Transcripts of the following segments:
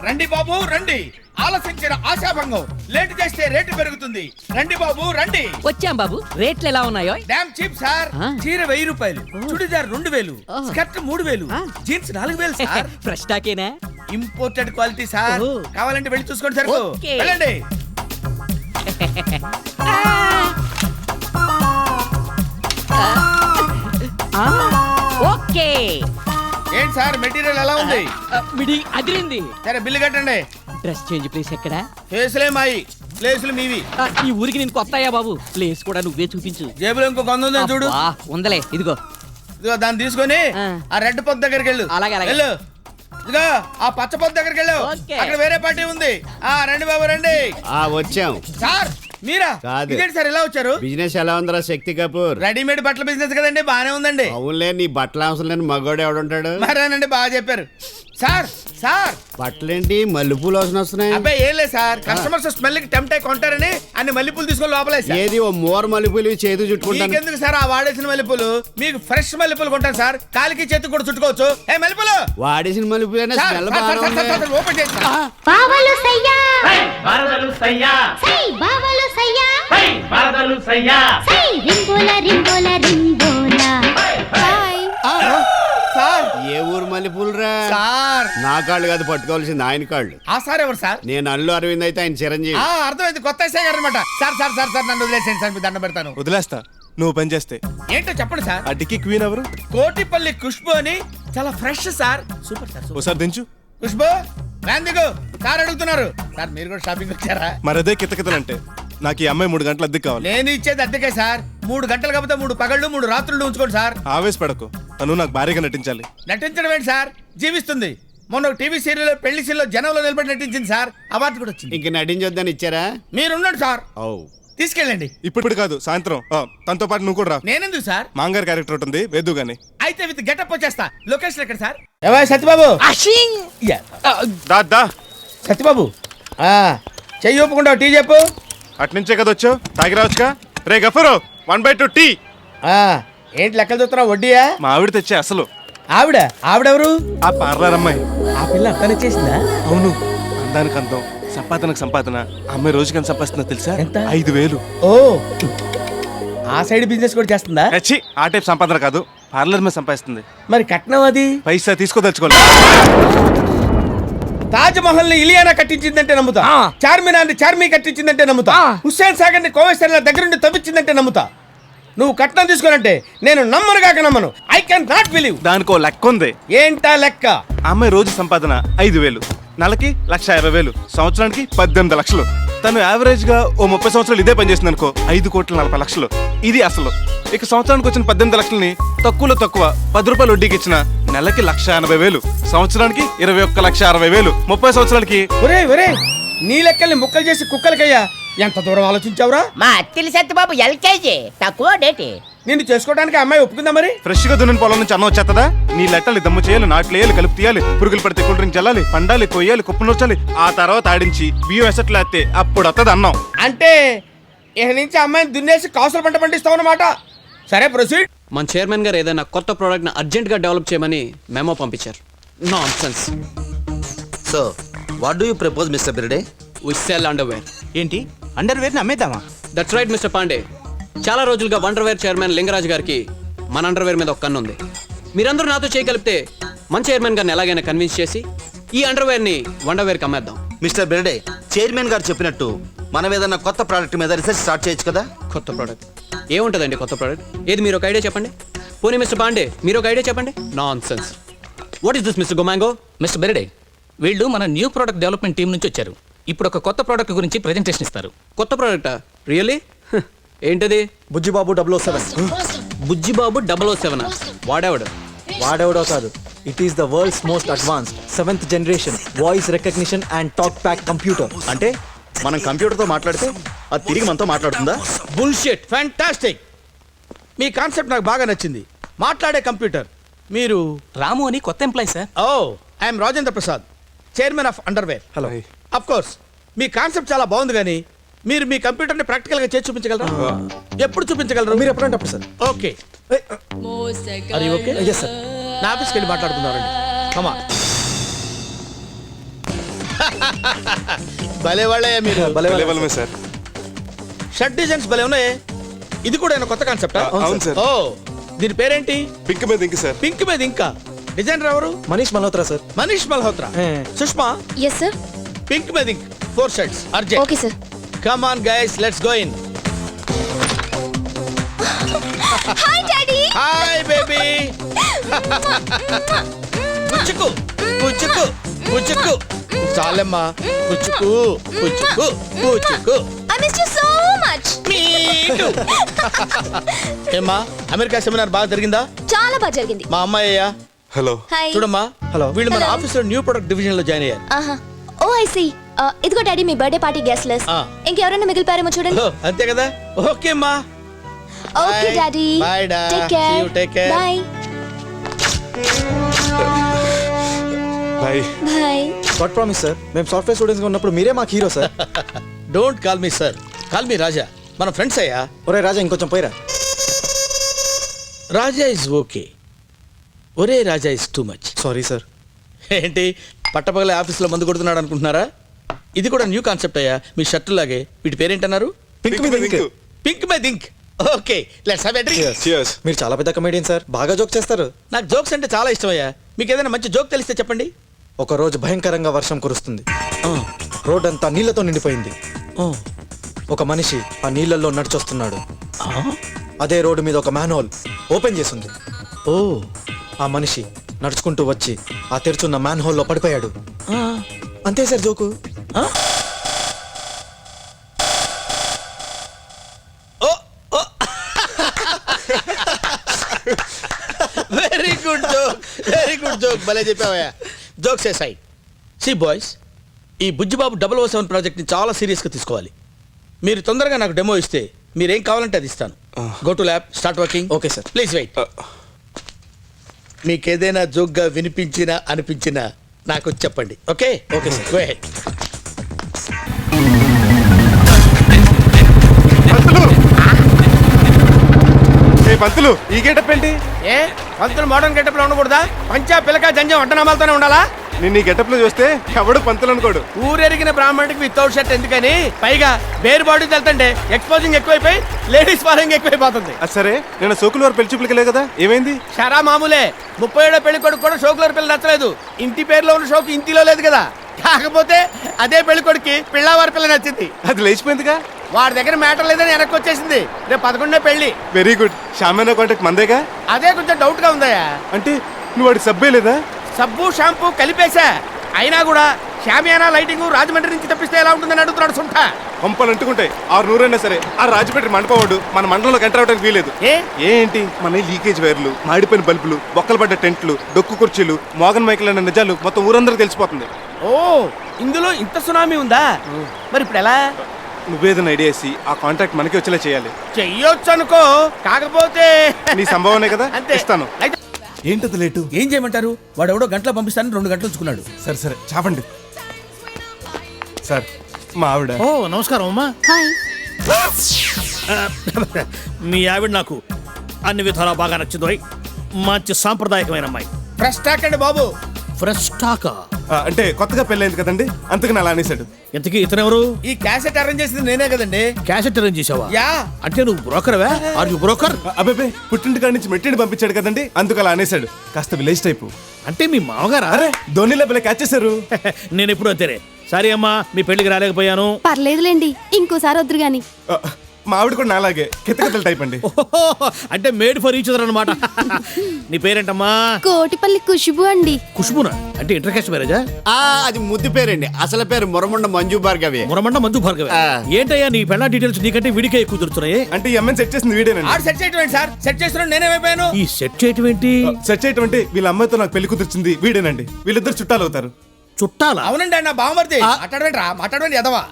రండి బాబు రండి, ఆలసించిన ఆశాభంగం, లేట్ చేస్తే రేటు పెరుగుతుంది. రండి బాబు రండి. వచ్చాం బాబు, రేట్లు ఎలా ఉన్నాయో? Damn cheap sir. చీర 1000 రూపాయలు, churidar 2000, skirt 3000, jeans 4000 sir. Fresh టాకేనా? Imported quality sir. కావాలంటే వెళ్ళి చూసుకోండి సార్. వెళ్ళండి. ఓకే. ఏంటి సార్ మెటీరియల్ ఎలా ఉంది? మిడి అదిరింది. సరే బిల్లు కట్టండి. డ్రెస్ చేంజ్ ప్లేస్ ఎక్కడ? ఫేసులే మాయి, ప్లేసులు మీవి. ఈ ఊరికి నేను కొత్త అయ్యా బాబు, ప్లేస్ కూడా నువ్వే చూపించు. జేబులో ఇంకో 100 ఉందని చూడు. ఉందలే, ఇదిగో. ఇదిగో దాన్ని తీసుకొని ఆ రెడ్ పొద్దు దగ్గరికి వెళ్ళు. అలాగే అలాగే. వెళ్ళు. ఇదిగో ఆ పచ్చ పొద్దు దగ్గరికి వెళ్ళు. అక్కడ వేరే పార్టీ ఉంది. రండి బాబు రండి. వచ్చాం సార్. మీరా? కాదు. ఇదేంటి సార్ ఇలా వచ్చారు? బిజినెస్ ఎలా ఉందిరా శక్తి కపూర్? రెడీమేడ్ బట్టల బిజినెస్ కదండి, బానే ఉందండి. అవునులే, నీ బట్టలు అవసరం లేని మగోడు ఎవడుంటాడు? మరేనండి, బాగా చెప్పారు సార్. సార్ బట్టలేంటి మల్లెపూలు వాసన వస్తున్నాయి? అబ్బాయి ఏం లేదు సార్, కస్టమర్స్ స్మెల్ కి టెంప్ట్ అయి కొంటారని అన్ని మల్లెపూలు తీసుకొని లోపలేసి. ఏది ఓ మోర్ మల్లెపూలు చేతి చుట్టుకుంటాను. మీకెందుకు సార్ ఆ వాడేసిన మల్లెపూలు? మీకు ఫ్రెష్ మల్లెపూలు కొంటాను సార్, కాలికి చేతికి కూడా చుట్టుకోవచ్చు. ఏ మల్లెపూలు వాడేసిన మల్లెపూలు ఓపెన్ చేయండి సార్. బావలు సయ్యా వరదలు సయ్యా సై బావలు సయ్యా వరదలు సయ్యా సై రింబోల రింబోల రింబోల సార్ ఏ ఊరు మల్లెపూలు రా? సార్ నా కాళ్ళు కాదు పట్టుకోవాల్సింది, ఆయన కాళ్ళు. ఆ సార్ ఎవరు సార్? నేను అల్లు అరవింద్ అయితే ఆయన చిరంజీవి. అర్థమైంది, కొత్త ఎస్ఐ గారు అనమాట. సార్ సార్ సార్ సార్ నన్ను వదిలేసేయండి సార్, మీకు దండం పెడతాను. వదిలేస్తా నువ్వు పని చేస్తే. ఏంటో చెప్పండి సార్. ఆ డిక్కీ క్వీన్ ఎవరు? కోటిపల్లి ఖుష్బు అని, చాలా ఫ్రెష్ సార్. Super sir. ఒకసారి దించు. ఖుష్బు వ్యాన్ దిగు. సార్ అడుగుతున్నారు. సార్ మీరు కూడా షాపింగ్ వచ్చారా? మరి అదే కితకితలంటే. నాకు ఈ అమ్మాయి 3 గంటల అద్దెకి కావాలి. నేను ఇచ్చేది అద్దెకే సార్. 3 గంటలు కాకపోతే 3 పగళ్ళు 3 రాత్రులు ఉంచుకోండి సార్. ఆవేశపడకు, తను నాకు భారీగా నటించాలి. నటించడం ఏంటి సార్, జీవిస్తుంది. మొన్న టీవీ సీరియల్ పెళ్లి సీరియల్ జనంలో నిలబడి నటించింది సార్, అవార్డు కూడా వచ్చింది. ఇంక నటించొద్దని ఇచ్చారా? మీరున్నాడు సార్, తీసుకెళ్ళండి. ఇప్పుడు కాదు, సాయంత్రం తనతో పాటు నువ్వు కూడా రా. నేనెందుకు సార్? మాంగారు క్యారెక్టర్ ఉంటుంది, వేద్దు గాని. అయితే విత్ గెటప్ వచ్చేస్తా. లొకేషన్ ఎక్కడ సార్? సత్యబాబు. దా సత్యబాబు చెయ్యి ఒప్పుకుంటా, టీ చెప్పు. అట్నుంచే కదా వచ్చావు, తాగి రావచ్చుగా. రే గఫరు 1/2 టీ. ఏంటి లెక్కలు చూస్తున్నావు? వడ్డీయా? మా ఆవిడ తెచ్చే అసలు. ఆవిడెవరు? ఆ పార్లర్ అమ్మాయి. ఆ పిల్ల అర్థం చేసిందా? అవును, అందానికి అందం, సంపాదనకు సంపాదన. అమ్మాయి రోజుకి ఎంత సంపాదిస్తుందో తెలుసా? ఎంత? 5000. ఓ, ఆ సైడ్ బిజినెస్ కూడా చేస్తుందా? వచ్చి ఆ టైప్ సంపాదన కాదు, పార్లర్ మీద సంపాదిస్తుంది. మరి కట్నం అది? పైసా తీసుకోదలుచుకోవాలి. తాజ్ మహల్ ని ఇలియానా కట్టించిందంటే నమ్ముతా. చార్మినార్ ని చార్మి కట్టించిందంటే నమ్ముతా. హుస్సేన్ సాగర్ ని కోవేశ్వర దగ్గరుండి తవ్వించిందంటే నమ్ముతా. నువ్వు కట్నం తీసుకోనంటే నేను నమ్మను. I can not believe. దానికో లెక్క ఉంది. ఏంటా లెక్క? అమ్మాయి రోజు సంపాదన 5000, నెలకి 1,50,000, సంవత్సరానికి 18 లక్షలు. తను యావరేజ్ గా ఓ 30 సంవత్సరాలు ఇదే పని చేసింది అనుకో, 5,40,00,000. ఇది అసలు. ఇక సంవత్సరానికి వచ్చిన 18 లక్షలని తక్కువలో తక్కువ 10 రూపాయలు వడ్డీకి ఇచ్చిన నెలకి 1,80,000, సంవత్సరానికి 21,60,000, 30 సంవత్సరాలకి. ఒరే నీ లెక్కల్ని ముక్కలు చేసి కుక్కలకయ్యా. ఎంత దూరం ఆలోచించావురా? మా అత్తిలి సత్యబాబు LKG తక్కువ డేటి. నిన్ను చేసుకోవడానికి అమ్మాయి ఒప్పుకుందా మరి? ఫ్రెష్ గా దున్నిన పొలం నుంచి అన్నం వచ్చేస్తుందా? నీ లెట్టలు దమ్ము చేయాలి, నాట్లు వేయాలి, కలుపు తీయాలి, పురుగులు పడితే కూల్ డ్రింక్ చల్లాలి, పండాలి, కొయ్యాలి, కుప్పు నూర్చాలి, ఆ తర్వాత ఆడించి బియ్యం ఎసట్లు వేస్తే అప్పుడు వస్తుంది అన్నం. అంటే ఇక నుంచి అమ్మాయిని దున్నేసి కాసులు పంట పండిస్తావు అన్నమాట. సరే ప్రొసీడ్. మన చైర్మన్ గారు ఏదైనా కొత్త ప్రోడక్ట్ ని అర్జెంట్ గా డెవలప్ చేయమని మెమో పంపించారు. Nonsense. So what do you propose Mister Birde? We sell underwear. ఏంటి అండర్వేర్ ని అమ్మేద్దామా? That's right Mister Pandey. చాలా రోజులుగా వండర్వేర్ చైర్మన్ లింగరాజ్ గారికి మన అండర్వేర్ మీద ఒక కన్ను ఉంది. మీరందరూ నాతో చేయగలిపితే మన చైర్మన్ గారిని ఎలాగైనా కన్విన్స్ చేసి ఈ అండర్వేర్ ని వండర్వేర్కి అమ్మేద్దాం. మిస్టర్ బిర్డే, చైర్మన్ గారు చెప్పినట్టు మనం ఏదన్నా కొత్త ప్రోడక్ట్ మీద రీసెర్చ్ స్టార్ట్ చేయొచ్చు కదా? కొత్త ప్రోడక్ట్ ఏముంటుందండి? కొత్త ప్రోడక్ట్ ఏది? మీరు ఒక ఐడియా చెప్పండి. పోనీ మిస్టర్ పాండే మీరు ఒక ఐడియా చెప్పండి. Nonsense. What is this Mister Gomango? Mister Berde, వీళ్ళు మన న్యూ ప్రోడక్ట్ డెవలప్మెంట్ టీం నుంచి వచ్చారు. ఇప్పుడు ఒక కొత్త ప్రోడక్ట్ గురించి ప్రెజెంటేషన్ ఇస్తారు. కొత్త ప్రోడక్టా? రియల్లీ? ఏంటది? బుజ్జిబాబు 007. బుజ్జిబాబు 007. వాడెవడో కాదు, it is the world's most advanced 7th generation voice recognition and talk pack computer. అంటే మనం కంప్యూటర్ తో మాట్లాడితే అది తిరిగి మనతో మాట్లాడుతుందా? బుల్షిట్. ఫ్యాంటాస్టిక్. మీ కాన్సెప్ట్ నాకు బాగా నచ్చింది. మాట్లాడే కంప్యూటర్. మీరు? రాము అని కొత్త employee sir. Oh, I am Rajendra Prasad, chairman of underwear. Hello. Of course మీ కాన్సెప్ట్ చాలా బాగుంది, కానీ మీరు మీ కంప్యూటర్ ని ప్రాక్టికల్ గా చేసి చూపించగలరా? ఎప్పుడు చూపించగలరు? మీరు ఎప్పుడంటే అప్పుడు sir. Okay. Are you okay? Yes, sir. నా ఆఫీస్కి వెళ్ళి మాట్లాడుకుందాం. కమా. భలే వాళ్ళే మీరు. భలే భలే వాళ్ళమే సార్. షర్ట్ డిజైన్స్ భలే ఉన్నాయి. ఇది కూడా ఏమైనా కొత్త కాన్సెప్టా? అవును సార్. ఓ దీని పేరేంటి? పింక్ మీద ఇంక సార్. పింక్ మీద ఇంకా డిజైనర్ ఎవరు? Manish Malhotra sir. Manish Malhotra. Sushma yes sir. Pink మీద ink 4 shirts urgent. Okay sir. Come on guys, let's go in. Hi daddy. Hi baby. పుచ్చుకు పుచ్చుకు పుచ్చుకు చాలమ్మా. పుచ్చుకు పుచ్చుకు పుచ్చుకు. I miss you so much. Me too. ఏమ్మా అమెరికా సెమినార్ బాగా జరిగిందా? చాలా బాగా జరిగింది. మా అమ్మాయ్యా హలో. హాయ్. చూడమ్మా. హలో. వీళ్ళు మన Hello. ఆఫీస్ లో న్యూ ప్రొడక్ట్ డివిజన్ లో జాయిన్ అయ్యారు. ఆహా. ఓ ఐ సీ. ఇదిగో డాడీ మీ బర్త్డే పార్టీ గెస్ట్ లిస్ట్. ఇంకెవరైనా మిగిలిపారేమో చూడండి. ఓ, అంతే కదా. ఓకే అమ్మా. Okay Bye. Daddy. Bye, Da. Take See care. you, take care. Bye boy. Bye. God promise sir, మేము సాఫ్ట్వేర్ స్టూడెంట్స్ గా ఉన్నప్పుడు మీరే మాకు hero sir. Don't call me sir, call me Raja. మన ఫ్రెండ్స్ అయ్యా. ఒరే రాజా ఇంకొంచెం పోయిరా. రాజా ఇస్ ఓకే, ఒరే Raja is too much. Sorry sir. ఏంటి పట్టపగలే ఆఫీస్లో మందు కొడుతున్నాడు అనుకుంటున్నారా? ఇది కూడా న్యూ కాన్సెప్ట్ అయ్యా. మీ షర్టు లాగే. వీటి పేరేంటన్నారు? పింక్ మీద ink. Pink my think. Okay let's have a drink. Cheers. మీరు చాలా పెద్ద కమెడియన్ సార్, బాగా జోక్ చేస్తారు. నాకు జోక్స్ అంటే చాలా ఇష్టం అయ్యా. మీకు ఏదైనా మంచి జోక్ తెలిస్తే చెప్పండి. ఒక రోజు భయంకరంగా వర్షం కురుస్తుంది. రోడ్ అంతా నీళ్లతో నిండిపోయింది. ఒక మనిషి ఆ నీళ్ళల్లో నడిచొస్తున్నాడు. అదే రోడ్డు మీద ఒక మ్యాన్హోల్ ఓపెన్ చేసింది. ఓ ఆ మనిషి నడుచుకుంటూ వచ్చి ఆ తెరుచున్న మ్యాన్హోల్లో పడిపోయాడు. అంతే sir joke. Very good joke, very good joke. భలే చెప్పావయ్యా. జోక్స్ ఏ సైడ్. సి బాయ్స్, ఈ బుజ్జిబాబు 007 ప్రాజెక్ట్ని చాలా సీరియస్గా తీసుకోవాలి. మీరు తొందరగా నాకు డెమో ఇస్తే మీరేం కావాలంటే అది ఇస్తాను. Go to lab, start working. Okay sir. Please wait. మీకు ఏదైనా జోక్గా వినిపించినా అనిపించినా నాకు చెప్పండి. Okay okay sir. Go ahead. పంతులు ఈ గెటప్ ఏంటి? ఏ పంతులు మోడర్న్ గెటప్ లో ఉండకూడదా? పంచా పిలక జంజం అడ్డనామాలతోనే ఉండాలా? నేను ఈ గెటప్ లో చూస్తే ఎవడు పంతులు అనుకోడు. ఊరెరిగిన బ్రాహ్మణుడికి వితౌట్ షర్ట్ ఎందుకని, పైగా బేర్ బాడీ వెళ్తుంటే ఎక్స్పోజింగ్ ఎక్కువైపోయి లేడీస్ ఫాలోయింగ్ ఎక్కువైపోతుంది. అది సరే, నేను సోకులు వారు పెళ్లి చూపులకి కదా, ఏమైంది? షరా మామూలే. 37 పెళ్లి కొడుకు కూడా షోకులర్ పిల్ల నచ్చలేదు. ఇంటి పేరులో ఉన్న షోకు ఇంటిలో లేదు కదా. కాకపోతే అదే పెళ్లి కొడుకు పిల్లవారి పిల్ల నచ్చింది. అది లేచిపోయిందిగా. వాడి దగ్గర మ్యాటర్ లేదని వెనక్కి వచ్చేసింది. రేపు 11 పెళ్లి. Very good. షామేనా కాంటాక్ట్ మందేగా. అదే కొంచెం డౌట్ గా ఉందయ్యా. అంటే నువ్వు వాడికి సబ్బే లేదా? సబ్బు షాంపూ కలిపేశా. అయినా కూడా షామియానా లైటింగ్ రాజమండ్రి నుంచి తప్పిస్తే ఎలా ఉంటుందని అడుగుతున్నాడు సుంఠ. పంపలు అంటుకుంటాయి. 600 అయినా సరే ఆ రాజపేట మండపవాడు మన మండలంలోకి ఎంటర్ అవడానికి వీలేదు. ఏంటి మన లీకేజ్ వైర్లు, మాడిపోయిన బల్బులు, బొక్కలు పడ్డ టెంట్లు, డొక్కు కుర్చీలు, మోగన్ మైకులు అన్న నిజాలు మొత్తం ఊరందరూ తెలిసిపోతుంది. ఓ ఇందులో ఇంత సునామీ ఉందా? మరి ఇప్పుడు ఎలా? నువ్వేదైనా ఐడియా వేసి ఆ కాంటాక్ట్ మనకి వచ్చేలా చేయాలి. చెయ్యొచ్చు అనుకో, కాకపోతే నీ సంభవనే కదా. అంతే ఇస్తాను. అయితే ఏంటది లేటు? ఏం చేయమంటారు? వాడు ఎవడో గంటలో పంపిస్తానని 2 గంటలు ఉంచుకున్నాడు. సరే సరే చాపండి సార్. మా ఆవిడ. ఓ నమస్కారం అమ్మా. హాయ్. మీ ఆవిడ నాకు అన్ని విధాలా బాగా నచ్చింది. మంచి సాంప్రదాయకమైన అమ్మాయి. ఫ్రెష్ స్టాక్ అండి బాబు. Fresh talk. అంటే కొత్తగా పెళ్ళైంది కదండి, అందుకని అలా అనేసాడు. ఇంతకీ ఇతనెవరు? ఈ క్యాసెట్ అరేంజ్ చేసింది నేనే కదండి. క్యాసెట్ అరేంజ్ చేసావా? యా. అంటే నువ్వు బ్రోకర్వా? Are you broker? అబ్బాయి పుట్టింటి కాడి నుంచి మెట్టిని పంపించాడు కదండి, అందుకు అలా అనేసాడు. కాస్త విలేజ్ టైపు. అంటే మీ మామగారా? అరే ధోనిలో పిల్ల క్యాచ్ చేశారు. నేను ఎప్పుడు అంతేనే. సారీ అమ్మా, మీ పెళ్లికి రాలేకపోయాను. పర్లేదులేండి, ఇంకోసారి వద్దురు గాని. మా ఆవిడ కూడా నాలాగే కితకితల టైప్ అండి. అంటే మేడ్ ఫర్ ఈచ్ అదర్ అన్నమాట. నీ పేరేంటమ్మా? కోటిపల్లి ఖుష్బు అండి. ఖుష్బునా? అంటే ఇంటర్ కాస్ట్ మ్యారేజా? అది ముద్దు పేరండి. అసలు పేరు మురమండ మంజు భార్గవి. మురమండ మంజు భార్గవి. ఏంటయ్యా నీ పెళ్ళ డీటెయిల్స్ నీకంటే వీడికే ఎక్కువ దొరుకుతున్నాయి. అంటే ఈ అమ్మాయిని సెట్ చేసింది వీడేనండి. ఆడు సెట్ చేయటం ఏంటి సార్? సెట్ చేస్తున్నాడు, నేనేమైపోయాను? ఈ సెట్ చేయటం ఏంటి? సెట్ చేయటం అంటే వీళ్ళ అమ్మాయితో నాకు పెళ్లి కుదిర్చింది వీడేనండి. వీళ్ళిద్దరు చుట్టాలు అవుతారు. చుట్టాలా? అవునండి, నా బావమరిది. మాట్లాడవేంటి ఎదవా?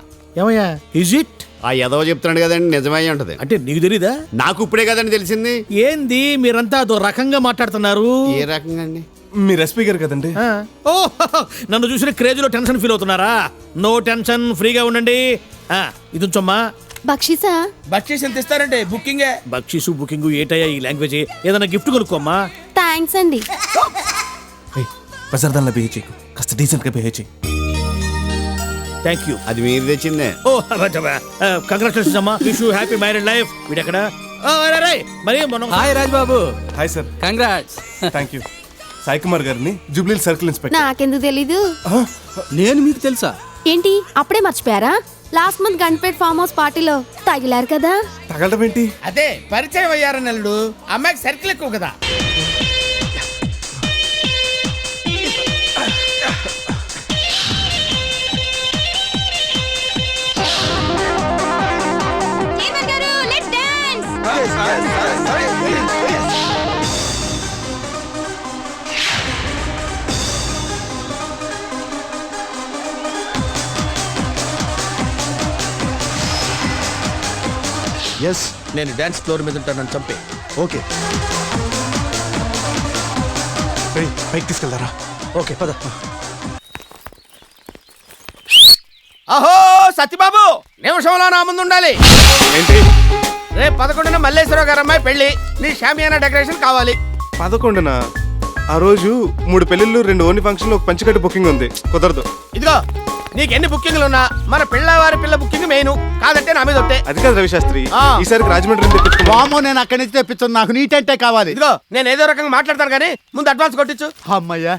ఏమయ్యా ఇజ్ ఇట్? ఆ ఎదవ చెప్తున్నాడు కదండి, నిజమై ఉంటది. అంటే నీకు తెలీదా? నాకు ఇప్పుడే కదండి తెలిసింది. ఏంది మీరంతా అదో రకంగా మాట్లాడుతున్నారు? ఏ రకంగా అండి? మీరు ఎస్పీ గారు కదండి. ఓ నన్ను చూసిన క్రేజ్ లో టెన్షన్ ఫీల్ అవుతున్నారా? నో టెన్షన్, ఫ్రీగా ఉండండి. ఇది ఉంచమ్మా. బక్షిసా? బక్షీస్ ఎంత ఇస్తారంటే బుకింగే. బక్షీసు బుకింగ్ ఏటయ్యా ఈ లాంగ్వేజ్? ఏదైనా గిఫ్ట్ కొనుక్కోమ్మా. థ్యాంక్స్ అండి. బజార్దాన్లో బిహేవ్ చేయకు, కాస్త డీసెంట్ గా బిహేవ్ చేయి. Thank you. అది మీరు తెచ్చిందే. ఓ కంగ్రాచులేషన్స్ అమ్మా. Wish you happy married life. వీడెక్కడ మరి మొన్న hi Rajbabu. Hi sir. Congrats. Thank you. Sai Kumar గారిని జూబ్లీ సర్కిల్ ఇన్స్పెక్టర్. నాకెందుకు తెలీదు. నేను మీకు తెలుసా? ఏంటి అప్పుడే మర్చిపోయారా? లాస్ట్ మంత్ గణపేట్ ఫామ్ హౌస్ పార్టీలో తగిలారు కదా. తగలడం ఏంటి? అదే పరిచయం అయ్యారని అల్లుడు. అమ్మాయికి సర్కిల్ ఎక్కువ కదా. ఎస్, నేను డాన్స్ ఫ్లోర్ మీద ఉంటాను, చంపే. ఓకే. పైకి తీసుకెళ్తారా? ఓకే పద. అహో సత్యబాబు, నిమిషంలో నా ముందు ఉండాలి. ఏంటి? రేపు 11న మల్లేశ్వరరావు గారు అమ్మాయి పెళ్లి. నీ షామియానా డెకరేషన్ కావాలి. 11న? ఆ రోజు 3 పెళ్లిళ్ళు, 2 ఓన్లీ ఫంక్షన్లు, ఒక పంచకట్టు బుకింగ్ ఉంది. కుదరదు. ఇదిగో నీకు ఎన్ని బుకింగ్లు ఉన్నా మన పిల్లవారి పిల్ల బుకింగ్ మెయిన్. కాదంటే నా మీద ఒట్టే. అది కాదు రవిశాస్త్రి, ఆ. ఈసారికి రాజమండ్రి నుంచి తెప్పించుకో. వామో, నేను అక్కడి నుంచి తెప్పించాను. నాకు నీట్ అంటే కావాలి. ఇదిగో నేను ఏదో రకంగా మాట్లాడతాను కానీ ముందు అడ్వాన్స్ కొట్టించు. అమ్మయ్యా,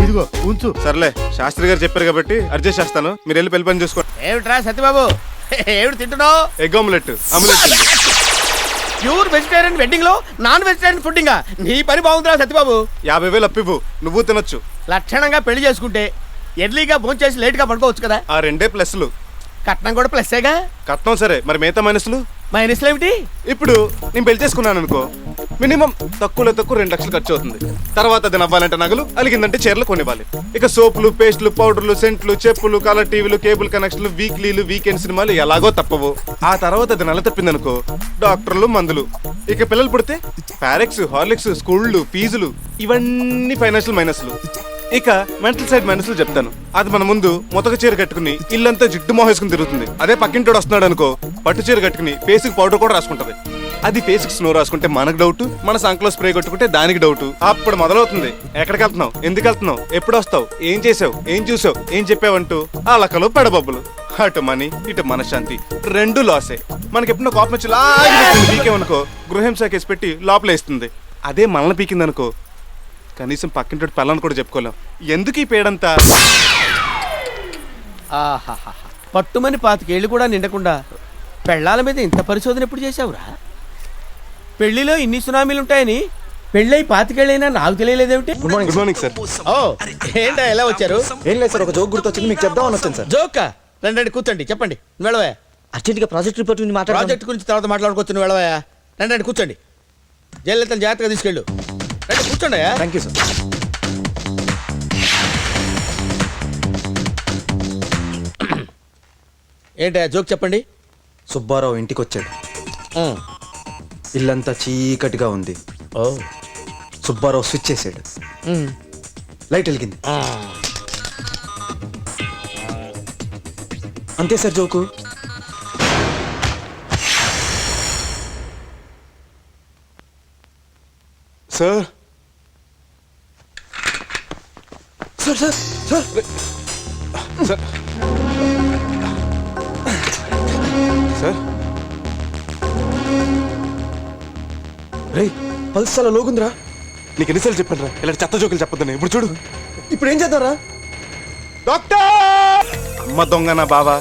ఇదిగో ఉంచు. సర్లే, శాస్త్రి గారు చెప్పారు కాబట్టి అడ్జస్ట్ చేస్తాను. మీరు వెళ్ళి పెళ్లి పని చూసుకోండి. ఏమిట్రా సత్యబాబు, ఏమిటి తింటున్నావు? Egg omelette. Omelette pure vegetarian wedding లో నాన్ వెజిటేరియన్ ఫుడ్డింగ్. నీ పని బాగుందిరా సత్యబాబు. 50,000 అప్పివ్వు, నువ్వు తినొచ్చు. లక్షణంగా పెళ్లి చేసుకుంటే ఎర్లీగా భోంచేసి లేట్ గా పడుకోవచ్చు కదా. ఆ 2 ప్లస్లు. కట్నం కూడా ప్లస్సేగా. కట్నం సరే, మరి మిగతా మైనస్లు? మైనస్లు ఏమిటి? ఇప్పుడు నేను పెళ్లి చేసుకున్నాను అనుకో, మినిమం తక్కువలో తక్కువ 2 లక్షలు ఖర్చు అవుతుంది. తర్వాత అది నవ్వాలంటే నగలు, అలిగిందంటే చీరలు కొనివ్వాలి. ఇక సోపులు, పేస్టులు, పౌడర్లు, సెంట్లు, చెప్పులు, కలర్ టీవీలు, కేబుల్ కనెక్షన్లు, వీక్లీలు, వీకెండ్ సినిమాలు ఎలాగో తప్పవు. ఆ తర్వాత అది నెల తప్పిందనుకో, డాక్టర్లు, మందులు. ఇక పిల్లలు పుడితే పారెక్స్, హార్లిక్స్, స్కూళ్ళు, ఫీజులు, ఇవన్నీ ఫైనాన్షియల్ మైనస్లు. ఇక మెంటల్ సైడ్ మైనస్లు చెప్తాను. అది మన ముందు మొతక చీర కట్టుకుని ఇల్లంతా జిడ్డు మోహేసుకుని తిరుగుతుంది. అదే పక్కింటోడు వస్తున్నాడు అనుకో, పట్టు చీర కట్టుకుని ఫేస్కి పౌడర్ కూడా రాసుకుంటది. అది ఫేస్కి స్నో రాసుకుంటే మనకు డౌట్, మన సంకలో స్ప్రే కొట్టుకుంటే దానికి డౌట్. అప్పుడు మొదలవుతుంది, ఎక్కడికి వెళ్తున్నావు, ఎందుకు వెళ్తున్నావు, ఎప్పుడు వస్తావు, ఏం చేసావు, ఏం చూసావు, ఏం చెప్పావంటూ ఆ లక్కలు పెడబబ్బులు. అటు మనీ, ఇటు మనశ్శాంతి, 2 లాసే. మనకి ఎప్పుడో కోపం వచ్చి పీకేమనుకో, గృహహింస కేసు పెట్టి లోపలేస్తుంది. అదే మనల్ని పీకిందనుకో, కనీసం పక్కింటి పిల్లని కూడా చెప్పుకోలేం. ఎందుకు ఈ పేడంతా? ఆహాహా, పట్టుమని 25 ఏళ్ళు కూడా నిండకుండా పెళ్ళాల మీద ఇంత పరిశోధన ఎప్పుడు చేసావురా? పెళ్లిలో ఇన్ని సునామీలు ఉంటాయని పెళ్ళై 25 ఏళ్ళైనా నాకు తెలియలేదేమిటి? Good morning. Good morning sir. ఓ ఏంటా ఎలా వచ్చారు? ఏం లేదు సార్, ఒక జోక్ గుర్తొచ్చింది, మీకు చెప్దామని వచ్చాను సార్. జోకా? రండి కూర్చోండి, చెప్పండి. వెళ్ళవా? అర్జెంట్ గా ప్రాజెక్ట్ రిపోర్ట్ ప్రాజెక్ట్ గురించి తర్వాత మాట్లాడుకోవచ్చు. వెళ్ళవా? రండి కూర్చోండి. జయలలితను జాగ్రత్తగా తీసుకెళ్ళు. రండి కూర్చోండి. Thank you sir. ఏంటా జోక్ చెప్పండి. సుబ్బారావు ఇంటికి వచ్చాడు. ఇల్లంతా చీకటిగా ఉంది. ఓ సుబ్బారావు స్విచ్ చేసాడు. లైట్ వెలిగింది. అంతే sir joke. Sir sir sir sir sir sir రే, పల్స్ చాలా లోగుందిరా. నీకు ఎన్నిసార్లు చెప్పాను రా, ఇలాంటి చెత్త జోకులు చెప్పొద్దని. ఇప్పుడు చూడు. ఇప్పుడు ఏం చేద్దాంరా? డాక్టర్! అమ్మ దొంగ నా బావా,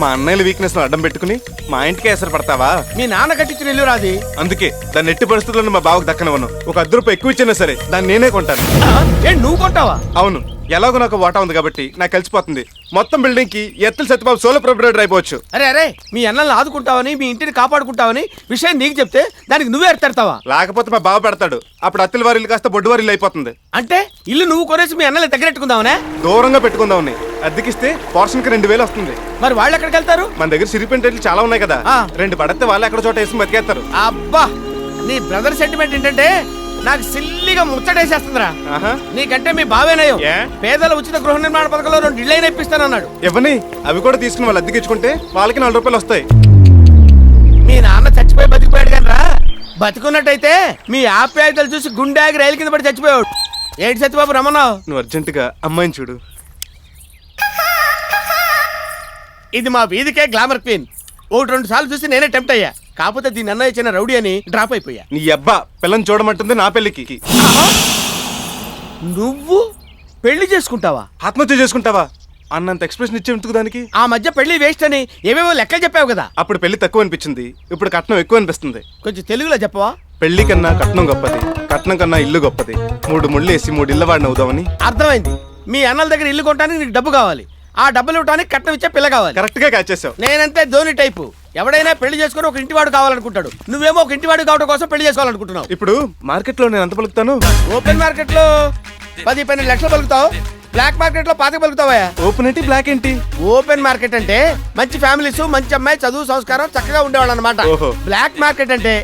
మా అన్నయ్యల వీక్నెస్ అడ్డం పెట్టుకుని మా ఇంటికి ఎసరు పడతావా? మీ నాన్న కట్టించిన ఇల్లు రాది. అందుకే దాన్ని ఎట్టి పరిస్థితుల్లో మా బావకు దక్కనవను. ఒక 10 రూపాయలు ఎక్కువ ఇచ్చినా సరే దాన్ని నేనే కొంటాను. ఏంటి నువ్వు కొంటావా? అవును, ఎలాగో నాకు వాటా ఉంది కాబట్టి నాకు కలిసిపోతుంది. మొత్తం బిల్డింగ్ కి ఎత్తుల సత్యబాబు సోలో ప్రొపరేటర్ అయిపోవచ్చు. అరే మీ అన్నల్ని ఆదుకుంటావని, మీ ఇంటిని కాపాడుకుంటావని విషయం నీకు చెప్తే దానికి నువ్వే ఎడతావా? లేకపోతే మా బావ పెడతాడు. అప్పుడు అత్తిల వారి ఇల్లు కాస్త బొడ్డు వారి ఇల్లు అయిపోతుంది. అంటే ఇల్లు నువ్వు కొనేసి మీ అన్నల్ని దగ్గరెట్టుకుందావనే? దూరంగా పెట్టుకుందామని. అద్దెకిస్తే పోర్షన్ కి 2,000 వస్తుంది. మరి వాళ్ళు ఎక్కడికి వెళ్తారు? మన దగ్గర సిరిపెంటెట్లు చాలా ఉన్నాయి కదా, ఆ. 2 పడితే వాళ్ళు ఎక్కడ చోట వేసి బతికేస్తారు. అబ్బా, నీ బ్రదర్ సెంటిమెంట్ ఏంటంటే నాకు సిల్లిగా ముచ్చటేసేస్తుందిరా. ఆహా. నీకంటే మీ బావేనయం. ఏ? పేదల ఉచిత గృహ నిర్మాణ పథకంలో 2 ఇళ్ళైనా ఇప్పిస్తానన్నాడు. ఇవ్వని, అవి కూడా తీసుకుని వాళ్ళు అద్దెకిచ్చుకుంటే వాళ్ళకి 4 రూపాయలు వస్తాయి. మీ నాన్న చచ్చిపోయి బతికిపోయాడు కానీ రా, బతికున్నట్టయితే మీ ఆప్యాయతలు చూసి గుండె ఆగి రైలు కింద పడి చచ్చిపోయాడు. ఏంటి సత్యబాబు రమ్మన్నావు? నువ్వు అర్జెంటుగా అమ్మాయిని చూడు. ఇది మా వీధికే గ్లామర్ క్వీన్. 1-2 సార్లు చూసి నేనే టెంప్ట్ అయ్యా. కాకపోతే దీని అన్నయ్య చిన్న రౌడీ అని డ్రాప్ అయిపోయా. నీ అబ్బా పిల్లని చూడమంటుంది నా పెళ్లికి. నువ్వు పెళ్లి చేసుకుంటావా? ఆత్మహత్య చేసుకుంటావా అన్నంత ఎక్స్ప్రెషన్ ఇచ్చే ఎందుకు దానికి? ఆ మధ్య పెళ్లి వేస్ట్ అని ఏవేవో లెక్కలు చెప్పావు కదా. అప్పుడు పెళ్లి తక్కువ అనిపించింది, ఇప్పుడు కట్నం ఎక్కువ అనిపిస్తుంది. కొంచెం తెలుగులో చెప్పవా? పెళ్లి కన్నా కట్నం గొప్పది, కట్నం కన్నా ఇల్లు గొప్పది. 3 ముళ్ళు వేసి 3 ఇళ్ళ వాడిని అవుదామని. అర్థమైంది. మీ అన్నల దగ్గర ఇల్లు కొనడానికి నీకు డబ్బు కావాలి, ఆ డబ్బులు ఇవ్వడానికి కట్నం ఇచ్చే పిల్ల కావాలి. కరెక్ట్ గా క్యాచ్ చేసావు. నేనంతే ధోని టైపు. ఎవడైనా పెళ్లి చేసుకుని ఒక ఇంటివాడు కావాలనుకుంటాడు. నువ్వేమో ఒక ఇంటివాడు కావడం కోసం పెళ్లి చేసుకోవాలనుకుంటున్నావు. ఇప్పుడు మార్కెట్ లో నేను ఎంత పలుకుతాను? ఓపెన్ మార్కెట్ లో 10-12 లక్షలు పలుకుతావు. బ్లాక్ మార్కెట్ లో 25 పలుకుతావా? ఓపెన్ ఏంటి బ్లాక్ ఏంటి? ఓపెన్ మార్కెట్ అంటే మంచి ఫ్యామిలీస్, మంచి అమ్మాయి, చదువు సంస్కారం చక్కగా ఉండేవాళ్ళు అనమాట. ఓహో. బ్లాక్ మార్కెట్ అంటే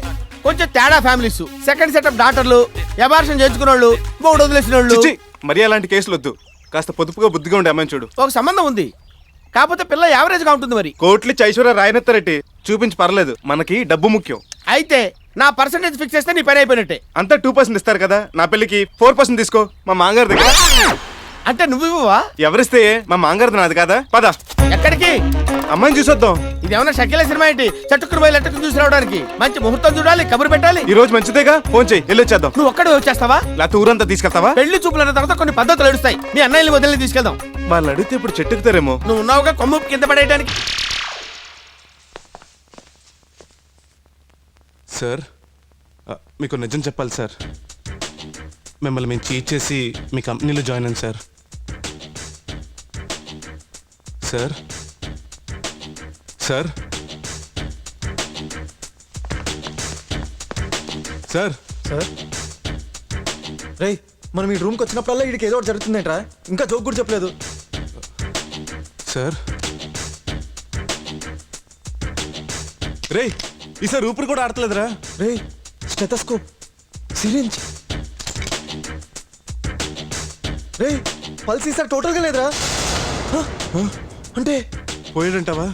కొంచెం తేడా ఫ్యామిలీస్, సెకండ్ సెటప్ డాక్టర్లు, అబార్షన్ చేయించుకున్న వాళ్ళు, మూడు వదిలేసిన వాళ్ళు. చిచ్చి, మరి అలాంటి కేసులు వద్దు. కాస్త పొదుపుగా బుద్ధిగా ఉండే అమ్మాయిని చూడు. ఒక సంబంధం ఉంది, కాకపోతే పిల్ల యావరేజ్ గా ఉంటుంది. మరి కోట్లిచ్చి ఐశ్వర్య రాయనెత్తారెడ్డి చూపించి పర్లేదు, మనకి డబ్బు ముఖ్యం. అయితే నా పర్సంటేజ్ ఫిక్స్ చేస్తే నీ పని అయిపోయినట్టే. అంతా 2% ఇస్తారు కదా, నా పెళ్లికి 4% తీసుకో మా మాంగారి దగ్గర. అంటే నువ్వు ఇవ్వవా? ఎవరిస్తే మా మాంగారిది నాది కాదా? పద. ఎక్కడికి? అమ్మాయిని చూసొద్దాం. ఇదేమన్నా షకీల సినిమా ఏంటి? చట్టుకుని పోయి లట్టుకుని చూసి రావడానికి. మంచి ముహూర్తం చూడాలి, కబురు పెట్టాలి. ఈ రోజు మంచిదేగా, ఫోన్ చేయి, వెళ్ళొచ్చేద్దాం. నువ్వు ఒక్కడే వచ్చేస్తావా? లేకపోతే ఊరంతా తీసుకెళ్తావా? పెళ్లి చూపులు అన్న తర్వాత కొన్ని పద్ధతులు ఎడుస్తాయి. మీ అన్నయ్యని వదిలి తీసుకెళ్దాం. వాళ్ళు అడిగితే ఇప్పుడు చెట్టుకుతారేమో. నువ్వు ఉన్నావుగా కొమ్ము కింద పడేయడానికి. సార్, మీకు నిజం చెప్పాలి సార్. మిమ్మల్ని మేము చీట్ చేసి మీ కంపెనీలో జాయిన్ అయ్యాను sir. Sir sir sir sir రే, మనం ఈ రూమ్కి వచ్చినప్పుడల్లా వీడికి ఏదో ఒకటి జరుగుతుందేంట్రా? ఇంకా జోక్ కూడా చెప్పలేదు. సార్ రే, ఈసారి ఊపిరి కూడా ఆడతలేదురా. రే, స్టెథోస్కోప్, సిరింజ్. రే, పల్స్ ఈసారి టోటల్గా లేదురా. అంటే పోయాడంటావా?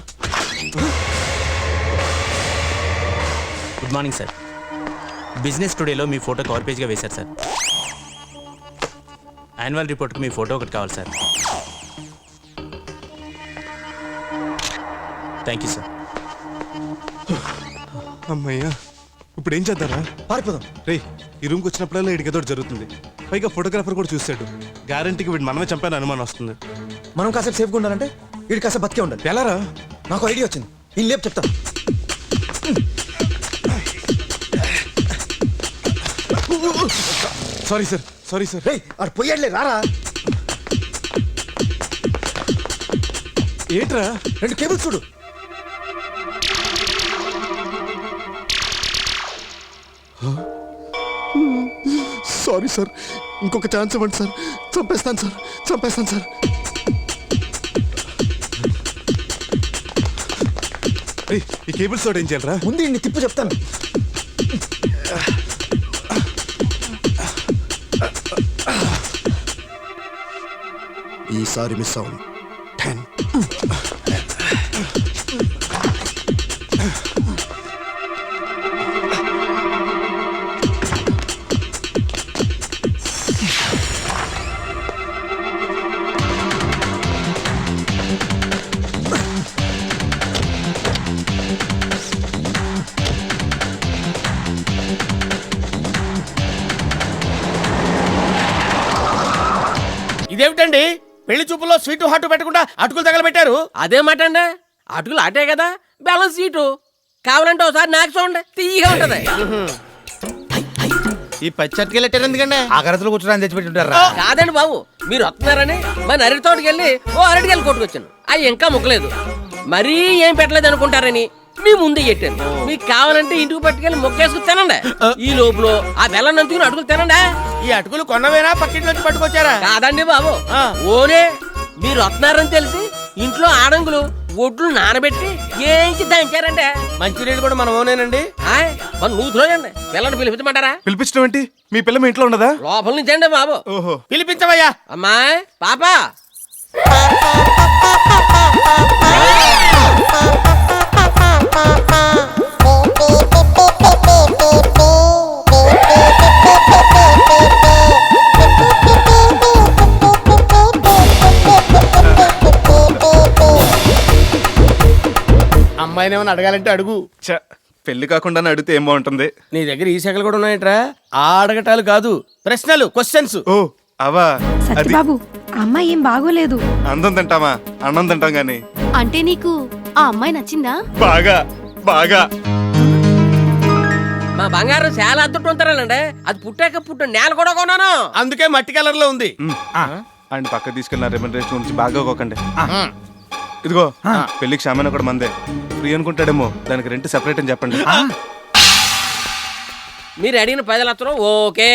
Good morning sir. బిజినెస్ టుడేలో మీ ఫోటో కవర్ పేజ్గా వేశారు సార్. యాన్యువల్ రిపోర్ట్కి మీ ఫోటో ఒకటి కావాలి సార్. Thank you sir. అమ్మయ్యా, ఇప్పుడు ఏం చేద్దారా? పారిపోదాం. రే, ఈ రూమ్కి వచ్చినప్పుడల్లా వీడికి ఏదో జరుగుతుంది. పైగా ఫోటోగ్రాఫర్ కూడా చూస్తాడు. గ్యారంటీకి వీడు మనమే చంపాను అనుమానం వస్తుంది. మనం కాసేపు సేఫ్గా ఉండాలంటే వీడి కాసేపు బతికే ఉండాలి. ఎలారా? నాకు ఐడియా వచ్చింది. ఈ లేపు చెప్తాను. Sorry sir, sorry sir. రే, ఆడు పోయాడులే, రారా. ఏంట్రా? 2 కేబుల్స్ చూడు. సారీ సార్, ఇంకొక ఛాన్స్ ఇవ్వండి సార్. చంపేస్తాను సార్, చంపేస్తాను సార్. ఈ కేబుల్స్ తోడు ఏం చేయాలరా? ముందు ఇన్ని తిప్పు చెప్తాను. ఈసారి మిస్ అవును. 10. ఇదేమిటండి, పెళ్లి చూపుల్లో స్వీటు హాటు పెట్టకుండా అటుకులు తగలబెట్టారు? అదే మాట అండి, అటుకులు ఆటే కదా, బ్యాలెన్స్ సీటు. కావాలంటే ఒకసారి నాకు చూడండి, తీయగా ఉంటది. ఈ పచ్చటికి లెటర్ ఎందుకండి? ఆకరతలు కూర్చోడానికి తెచ్చిపెట్టుంటారా? కాదండి బాబు, మీరు వస్తున్నారని మన అరటి తోటకి వెళ్ళి అరటికెళ్ళి కొట్టుకొచ్చాను. అవి ఇంకా ముక్కలేదు, మరీ ఏం పెట్టలేదు అనుకుంటారని మీ ముందే పెట్టాను. మీకు కావాలంటే ఇంటికి పట్టుకెళ్ళి మొక్కేసుకు తినండి. ఈ లోపల ఆ బెల్లం నంచుకుని అటుకులు తినండి. ఈ అటుకులు కొన్నవేనా పక్కింటి నుంచి పట్టుకొచ్చారా? కాదండి బాబు, ఓనే మీరు వస్తున్నారని తెలిసి ఇంట్లో ఆడంగులు ఒడ్లు నానబెట్టి ఏంచి దంచారండి. మంచినీళ్ళు కూడా మనం ఓనేనండి. మన నూతులోయండి. పిల్లని పిలిపించమంటారా? పిలిపించడం ఏంటి? మీ పిల్ల మీ ఇంట్లో ఉండదా? లోపల నుంచి అండి బాబు. ఓహో, పిలిపించవయ్యా. అమ్మాయి పాపా. అమ్మాయిని ఏమైనా అడగాలంటే అడుగు. ఛ, పెళ్లి కాకుండా అడిగితే ఏం బాగుంటుంది? నీ దగ్గర ఈ శాఖలు కూడా ఉన్నాయట్రా? ఆ అడగటాలు కాదు, ప్రశ్నలు, క్వశ్చన్స్. ఓ అవా, అది సత్యబాబు అమ్మాయి ఏం బాగోలేదు. అందం తింటామా, అన్నం తింటాం గాని. అంటే నీకు ఆ అమ్మాయి నచ్చిందా? బాగా బాగా. మా బంగారం చాలా అద్దుట్టు ఉంటారండి. అది పుట్టాక పుట్టు నేల కూడా కొన్నాను. అందుకే మట్టి కలర్ లో ఉంది. ఆయన పక్క తీసుకెళ్ళిన రెమ్యూనరేషన్ గురించి బాగా కోకండి. ఇదిగో పెళ్లికి సామాన్ కూడా మందే. ఫ్రీ అనుకుంటాడేమో, దానికి రెంట్ సెపరేట్ అని చెప్పండి. మీరు అడిగిన 10 లక్షలు ఓకే.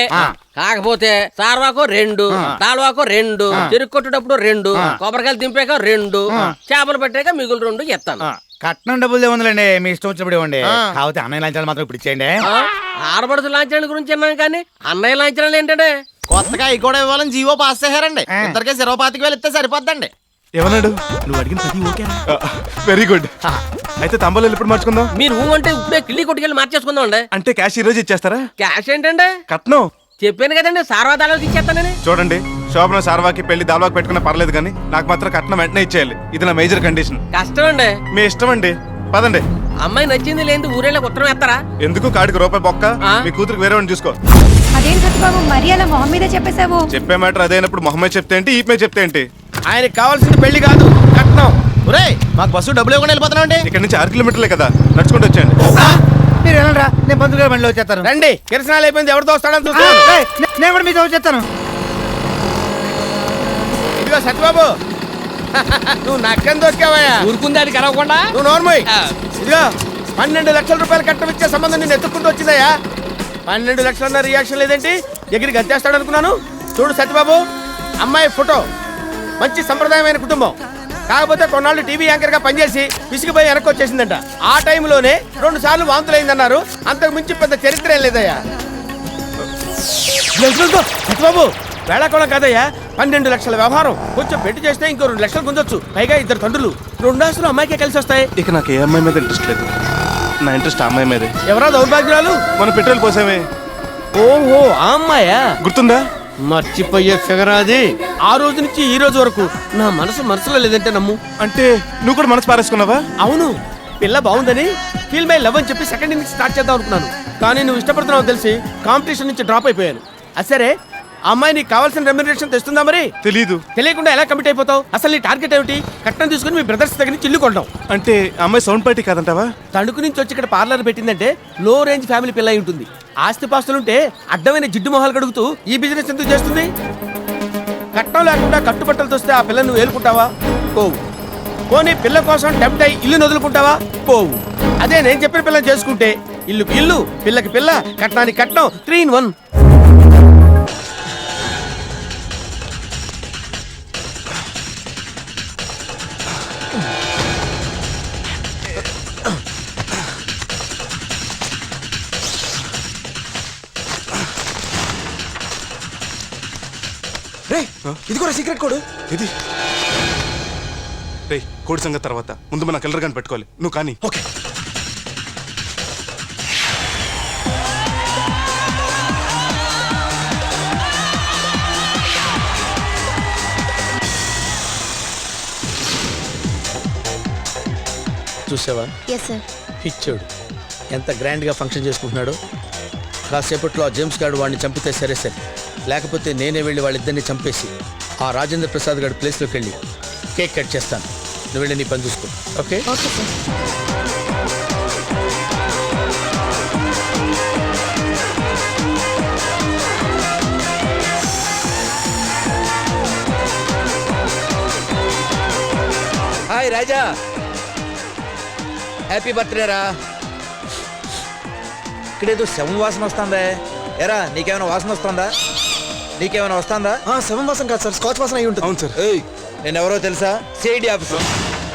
కాకపోతే సార్వాకు 2, దాల్వాకు 2, చెరుకు కొట్టేటప్పుడు 2, కొబ్బరికాయలు దింపాక 2, చేపలు పట్టాక మిగులు 2 ఇస్తాను. కట్నం డబ్బులు ఏముందిలేండి, మీ ఇష్టం వచ్చినప్పుడు ఇవ్వండి. కాకపోతే అన్నయ్య లాంఛనాలు మాత్రం ఇప్పుడు ఇచ్చేయండి. ఆడబడుచు లాంఛనాల గురించి అన్నాను కానీ అన్నయ్య లాంఛనాలు ఏంటంటే కొత్తగా ఈ కూడా ఇవ్వాలని జీవో పాస్ చేశారండి. ఇద్దరికి 25,000 ఇస్తే సరిపోద్దండి. ఏమన్నాడు? నువ్వు అడిగిన ప్రతి ఓకే. Very good. అయితే తాంబూలాలు ఎప్పుడు మార్చుకుందాం? మీరు అంటే ఇప్పుడే కిళ్ళి కొట్టుకెళ్ళి మార్చేసుకుందాం అండి. అంటే క్యాష్ ఈ రోజు ఇచ్చేస్తారా? క్యాష్ ఏంటంటే కట్నం చెప్పాను కదండి, సార్వాదాలు ఇచ్చేస్తానని. చూడండి, శోభన సార్వాకి పెళ్లి దాల్వాకి పెట్టుకున్నా పర్లేదు కానీ నాకు మాత్రం కట్నం వెంటనే ఇచ్చేయాలి. ఇది నా మేజర్ కండిషన్. కష్టం అండి. మీ ఇష్టం అండి, పదండి. అమ్మాయి నచ్చింది లేదు ఊరేళ్ళ ఉత్తరం వేస్తారా? ఎందుకు కాడికి రూపాయి బొక్క? మీ కూతురికి వేరే వాడిని చూసుకో. అదేం సత్యబాబు మరి అలా మొహం మీద చెప్పేశావు? చెప్పే మ్యాటర్ అదైనప్పుడు మొహమ్మద్ చెప్తే ఏంటి, ఈపే చెప్తే ఏంటి? ఆయనకి కావాల్సింది పెళ్లి కాదు, కట్నం. ఒరేయ్, మాకు బస్సు డబ్బులు ఇవ్వకుండా వెళ్ళిపోతున్నాండి. ఇక్కడ నుంచి 6 కిలోమీటర్లే కదా, నడుచుకుంటూ వచ్చేయండి. మీరు వెళ్ళరా, నేను పంతులు గారి బండిలో వచ్చేస్తాను. రండి, కిరసనాలు అయిపోయింది, ఎవరితో వస్తాడని చూస్తాను. నేను కూడా మీతో వచ్చేస్తాను. ఇదిగో సత్యబాబు, నువ్వు నక్కని దొరికావయ్యా. ఊరుకుందాది కలవకుండా నువ్వు నోర్మోయ్. ఇదిగో 12 లక్షల రూపాయలు కట్టం ఇచ్చే సంబంధం నేను ఎత్తుక్కుంటూ వచ్చిందయ్యా. 12 లక్షలన్న రియాక్షన్ లేదేంటి? ఎగిరికి గంతేస్తాడు అనుకున్నాను. చూడు సత్యబాబు, అమ్మాయి ఫోటో, మంచి సంప్రదాయమైన కుటుంబం. కాకపోతే కొన్నాళ్ళు టీవీ యాంకర్ గా పనిచేసి విసిగిపోయి వెనక్కి వచ్చేసిందంట. ఆ టైంలోనే 2 సార్లు వాంతులైందన్నారు. అంతకు మించి పెద్ద చరిత్ర ఏం లేదయ్యా. సత్యబాబు, వేళాకోళం కాదయ్యా, 12 లక్షల వ్యవహారం. కొంచెం పెట్టి చేస్తే ఇంకో 2 లక్షలు గుంజొచ్చు. పైగా 2 తండ్రులు, 2 ఆస్తులు అమ్మాయికే కలిసి వస్తాయి. ఇక నాకు ఏ అమ్మాయి మీద ఇంట్రెస్ట్ లేదు. నా ఇంట్రెస్ట్ ఆ అమ్మాయి మీదే. ఎవరా దౌర్భాగ్యాలు? మనం పెట్రోల్ పోసామే. ఓహో, ఆ అమ్మాయా? గుర్తుందా? మర్చిపోయే ఫిగర్ అది. ఆ రోజు నుంచి ఈ రోజు వరకు నా మనసులో లేదంటే నమ్ము. అంటే నువ్వు కూడా మనసు పారేసుకున్నావా? అవును, పిల్ల బాగుందని ఫీల్ మై లవ్ అని చెప్పి సెకండ్ ఇన్నింగ్స్ స్టార్ట్ చేద్దాం అనుకున్నాను. కానీ నువ్వు ఇష్టపడుతున్నావు తెలిసి కాంపిటీషన్ నుంచి డ్రాప్ అయిపోయాను. సరే, ఆ అమ్మాయి నీకు కావాల్సిన రెమ్యూనరేషన్ తెస్తుందా? మరి తెలీదు. తెలియకుండా ఎలా కమిట్ అయిపోతావు? అసలు నీ టార్గెట్ ఏమిటి? కట్నం తీసుకుని మీ బ్రదర్స్ దగ్గర నుంచి ఇల్లు కొనడం. అంటే అమ్మాయి సౌండ్ పార్టీ కాదంటావా? తణుకు నుంచి వచ్చి ఇక్కడ పార్లర్ పెట్టిందంటే లో రేంజ్ ఫ్యామిలీ పిల్ల అయి ఉంటుంది. ఆస్తిపాస్తులుంటే అడ్డమైన జిడ్డు మొహాలు కడుగుతూ ఈ బిజినెస్ ఎందుకు చేస్తుంది? కట్నం లేకుండా కట్టుబట్టలు తోస్తే ఆ పిల్లను నువ్వు ఏలుకుంటావా? పోవు. పోనీ పిల్ల కోసం టెంప్ట్ అయి ఇల్లు వదులుకుంటావా? పోవు. అదే నేను చెప్పిన పిల్లని చేసుకుంటే ఇల్లుకి ఇల్లు, పిల్లకి పిల్ల, కట్నానికి కట్నం, 3 in 1. ఇది కూడా సీక్రెట్ కోడ్. ఇది రే కోడి సంగతి తర్వాత, ముందు మన కలర్ గాని పెట్టుకోవాలి. నువ్వు కానీ. ఓకే. చూసావా? Yes sir. ఇచ్చాడు. ఎంత గ్రాండ్గా ఫంక్షన్ చేసుకుంటున్నాడు. కాసేపట్లో ఆ జేమ్స్ గార్డ్ వాడిని చంపితే సరే సరే, లేకపోతే నేనే వెళ్ళి వాళ్ళిద్దరిని చంపేసి ఆ రాజేంద్ర ప్రసాద్ గారి ప్లేస్లోకి వెళ్ళి కేక్ కట్ చేస్తాను. నువ్వు వెళ్ళి నీ పని చూసుకో. ఓకే? Okay sir. హాయ్ రాజా, హ్యాపీ బర్త్డే రా. ఇక్కడేదో శవం వాసన వస్తుందా? ఎరా, నీకేమైనా వాసన వస్తుందా? నీకేమైనా వస్తుందా? శవం వాసన కాదు సార్, స్కాచ్ వాసన అయి ఉంటుంది. అవును సార్. ఏయ్, నేను ఎవరో తెలుసా? CID officer.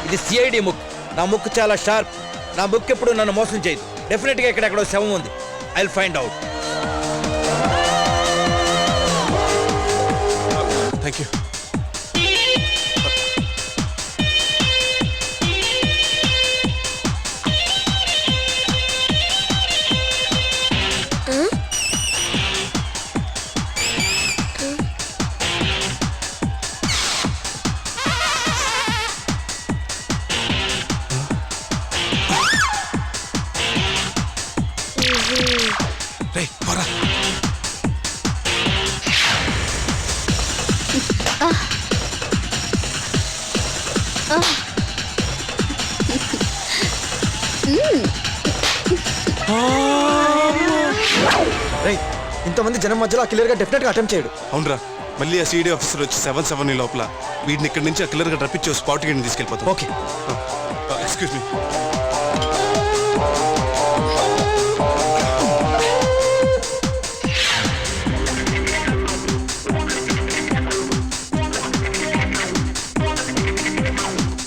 ఇది సిఐడి ముక్. నా ముక్కు చాలా షార్ప్. నా ముక్కు ఎప్పుడు నన్ను మోసం చేయదు. డెఫినెట్గా ఇక్కడెక్కడో శవం ఉంది. I will find out. Thank you. రేయ్, ఇంతమంది జనం మధ్యలో ఆ కిల్లర్ గా డెఫినెట్ గా అటెంప్ట్ చేయడు. అవునరా, మళ్ళీ ఆ సిఐడి ఆఫీసర్ వచ్చి 7 లోపల వీడిని ఇక్కడి నుంచి ఆ కిల్లర్గా రప్పించి స్పాట్ కి తీసుకెళ్ళిపోతాం. Okay. Excuse me.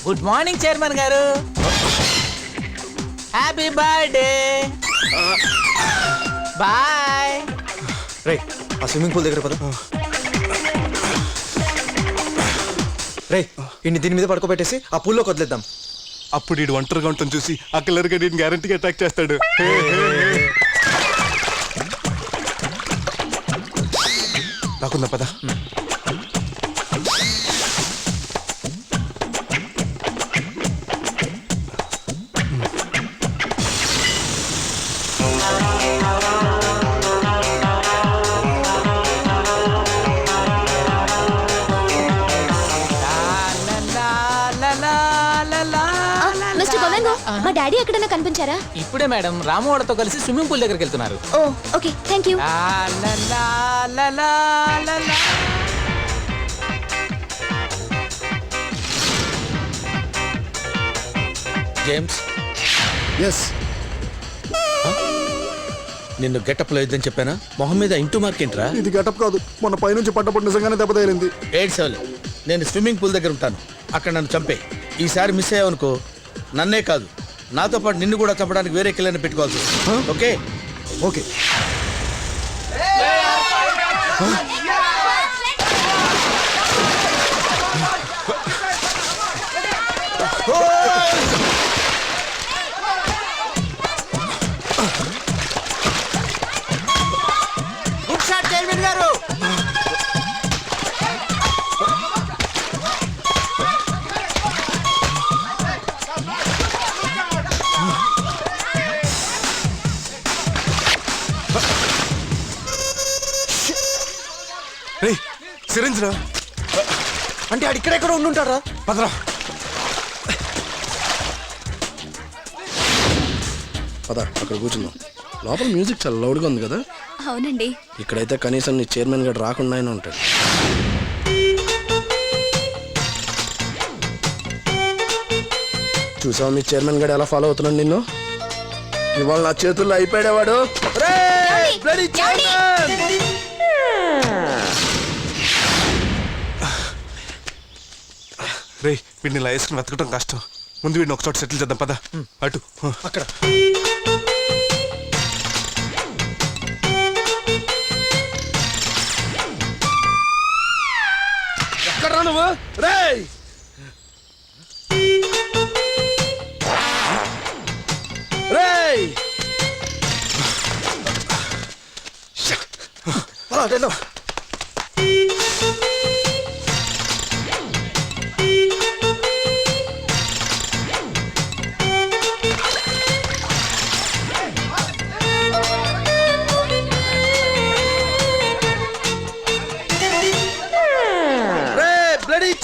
Good morning chairman గారు. Happy birthday. బాయ్. రేయ్, ఆ స్విమ్మింగ్ పూల్ దగ్గర పద. రేయ్, ఇన్ని దీని మీద పడుకోబెట్టేసి ఆ పూల్లోకి వదిలేద్దాం. అప్పుడు వీడు ఒంటరిగా ఉంటాం చూసి ఆ కిల్లర్గా నేను గ్యారంటీగా అటాక్ చేస్తాడు. నాకుందా పద. మిస్టర్ కొలంగో, మా డాడీ ఎక్కడైనా కనిపించారా? ఇప్పుడే మేడం రామవాడతో కలిసి స్విమ్మింగ్ పూల్ దగ్గరికి వెళ్తున్నారు. ఓ okay, thank you. James, yes. నిన్ను గెటప్ లో ఇద్దని చెప్పానా? మొహం మీద ఇంటూ మార్క్ ఏంట్రా? ఇది గెటప్ కాదు, మొన్న పైనుంచి పడ్డప్పుడు నిజంగానే దెబ్బ తగిలింది. ఏడ్సేవలే, నేను స్విమ్మింగ్ పూల్ దగ్గర ఉంటాను, అక్కడ నన్ను చంపే. ఈసారి మిస్ అయ్యావనుకో నన్నే కాదు నాతో పాటు నిన్ను కూడా చంపడానికి వేరే కిల్లర్ని పెట్టుకోవాల్సి వస్తుంది. Okay okay. Good shot chairman గారు. రేయ్, సిరింజ్ రా. అంటే ఆడు ఇక్కడెక్కడ ఉండుంటారా? పదరా. పద, అక్కడ కూర్చుందాం. లోపల మ్యూజిక్ చాలా లౌడ్గా ఉంది కదా. అవునండి. ఇక్కడైతే కనీసం నీ చైర్మన్ గడు రాకుండా అయినా ఉంటాడు. చూసావు మీ చైర్మన్ గడు ఎలా ఫాలో అవుతున్నాడు నిన్ను? ఇవాళ నా చేతుల్లో అయిపోయాడేవాడు. రేయ్, వీడిని ఇలా వేసుకుని వెతకడం కష్టం. ముందు వీడిని ఒక చోట సెటిల్ చేద్దాం పద. అటు అక్కడ. ఎక్కడ్రా నువ్వు? రేయ్, రేయ్, అలా వెళ్దాం.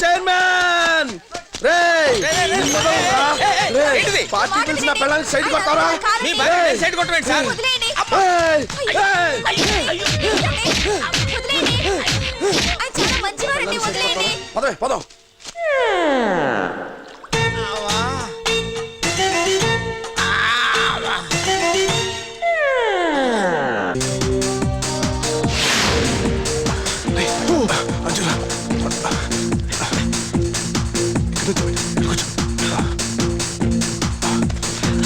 చైర్మన్, పార్టీ పిలిచిన పిల్లల్ని సైడ్ కొడతారా? మీ భార్య సైడ్ కొట్టండి సార్. పదం.